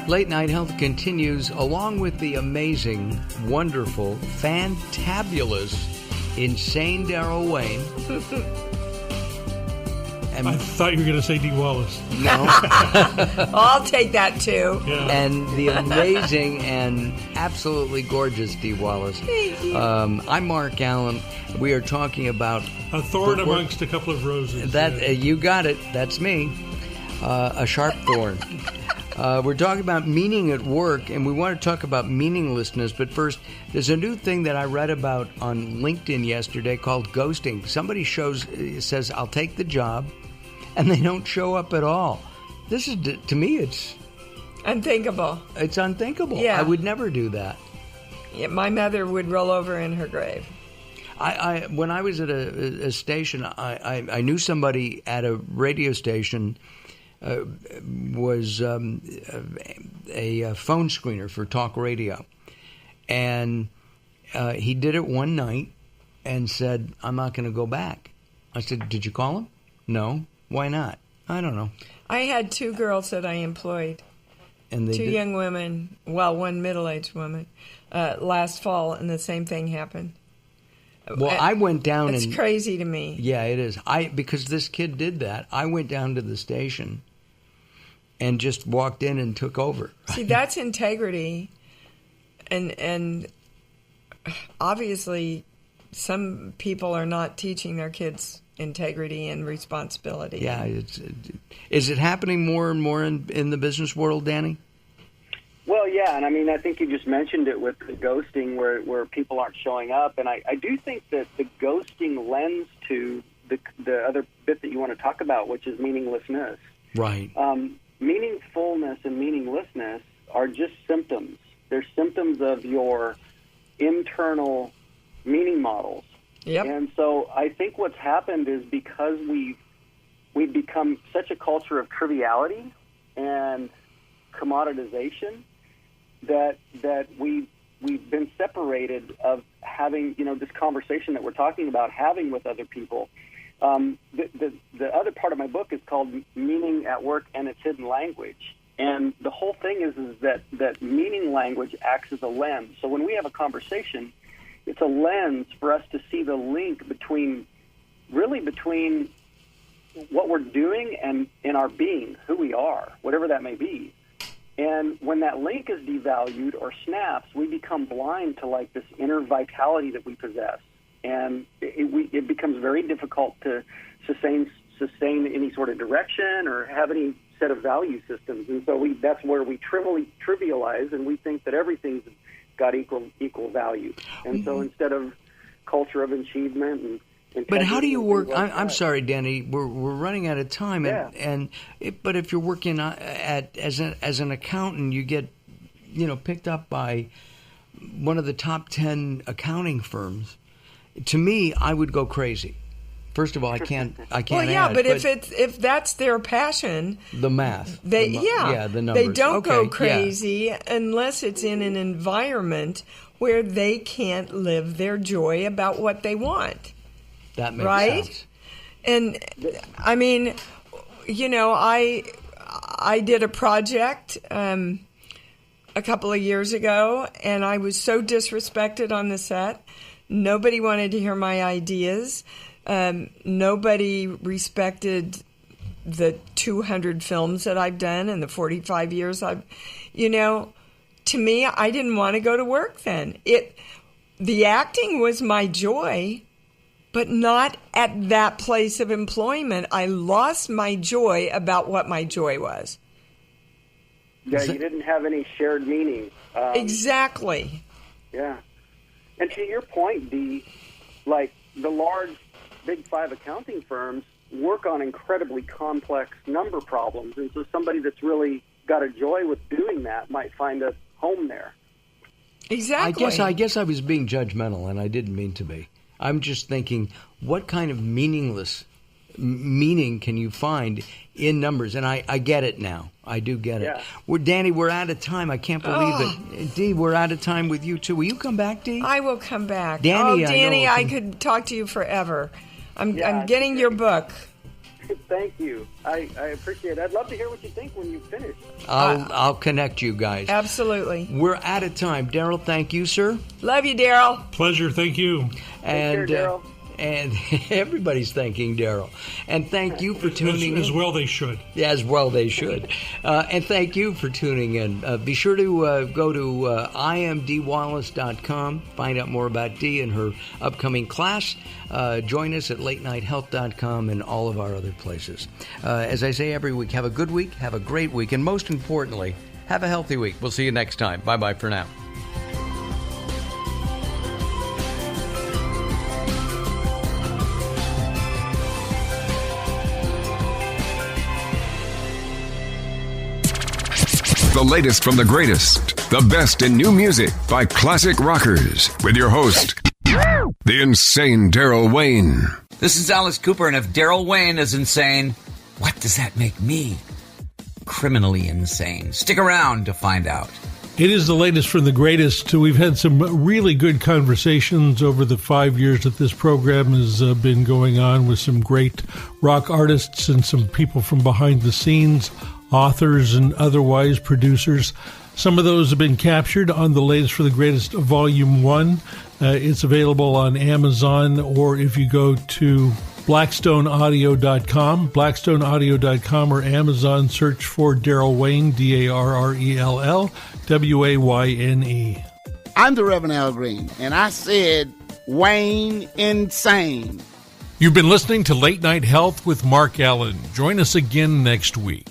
Late Night Health continues along with the amazing, wonderful, fantabulous, insane Daryl Wayne. And I thought you were going to say Dee Wallace. No. I'll take that too. Yeah. And the amazing and absolutely gorgeous Dee Wallace. Thank you. I'm Mark Alyn. We are talking about... A thorn amongst a couple of roses. That you got it. That's me. A sharp thorn. We're talking about meaning at work, and we want to talk about meaninglessness. But first, there's a new thing that I read about on LinkedIn yesterday called ghosting. Somebody says, I'll take the job, and they don't show up at all. This is, to me, it's... Unthinkable. It's unthinkable. Yeah. I would never do that. Yeah, my mother would roll over in her grave. When I was at a station, I knew somebody at a radio station was a phone screener for talk radio. And he did it one night and said, I'm not going to go back. I said, did you call him? No. Why not? I don't know. I had two girls that I employed. And two young women, well, one middle-aged woman, last fall, and the same thing happened. Well, I went down It's crazy to me. Yeah, it is. Because this kid did that, I went down to the station and just walked in and took over. See, that's integrity. And obviously some people are not teaching their kids integrity and responsibility. Yeah, is it happening more and more in the business world, Danny? Well, yeah, and I mean, I think you just mentioned it with the ghosting where people aren't showing up, and I do think that the ghosting lends to the other bit that you want to talk about, which is meaninglessness. Right. Meaningfulness and meaninglessness are just symptoms. They're symptoms of your internal meaning models. Yep. And so I think what's happened is because we've become such a culture of triviality and commoditization that we've been separated of having, this conversation that we're talking about having with other people. The other part of my book is called Meaning at Work and Its Hidden Language. And the whole thing is that meaning language acts as a lens. So when we have a conversation, it's a lens for us to see the link between what we're doing and in our being, who we are, whatever that may be. And when that link is devalued or snaps, we become blind to like this inner vitality that we possess. And it becomes very difficult to sustain any sort of direction or have any set of value systems. And so that's where we trivialize, and we think that everything's got equal value. And so instead of culture of achievement and but how do you work? I'm sorry, Danny. We're running out of time. Yeah. But if you're working as an accountant, you get picked up by one of the top 10 accounting firms. To me, I would go crazy. First of all, I can't. Well, yeah, but if that's their passion, the math, the numbers. They don't go crazy unless it's in an environment where they can't live their joy about what they want. That makes sense. And I mean, I did a project a couple of years ago, and I was so disrespected on the set. Nobody wanted to hear my ideas. Nobody respected the 200 films that I've done and the 45 years to me, I didn't want to go to work then. The acting was my joy, but not at that place of employment. I lost my joy about what my joy was. Yeah, you didn't have any shared meaning. Exactly. Yeah. And to your point, the large Big Five accounting firms work on incredibly complex number problems. And so somebody that's really got a joy with doing that might find a home there. Exactly. I guess I was being judgmental, and I didn't mean to be. I'm just thinking, what kind of meaning can you find in numbers? And I get it now. I do get it. Danny, we're out of time. I can't believe it. Dee, we're out of time with you, too. Will you come back, Dee? I will come back. Danny, I could talk to you forever. I'm getting your book. Thank you. I appreciate it. I'd love to hear what you think when you finish. I'll connect you guys. Absolutely. We're out of time. Daryl, thank you, sir. Love you, Daryl. Pleasure. Thank you. And Take care, Daryl. And everybody's thanking Daryl. And thank you for tuning in. As well they should. Yeah, as well they should. And thank you for tuning in. Be sure to go to imdwallace.com, find out more about Dee and her upcoming class. Join us at latenighthealth.com and all of our other places. As I say every week, have a good week, have a great week, and most importantly, have a healthy week. We'll see you next time. Bye-bye for now. The latest from the greatest, the best in new music by classic rockers, with your host, the insane Daryl Wayne. This is Alice Cooper, and if Daryl Wayne is insane, what does that make me? Criminally insane. Stick around to find out. It is the latest from the greatest. We've had some really good conversations over the 5 years that this program has been going on with some great rock artists and some people from behind the scenes, authors and otherwise producers. Some of those have been captured on the latest for the greatest Volume 1. It's available on Amazon, or if you go to blackstoneaudio.com, blackstoneaudio.com, or Amazon, search for Daryl Wayne, Darrell Wayne. I'm the Reverend Al Green, and I said Wayne insane. You've been listening to Late Night Health with Mark Alyn. Join us again next week.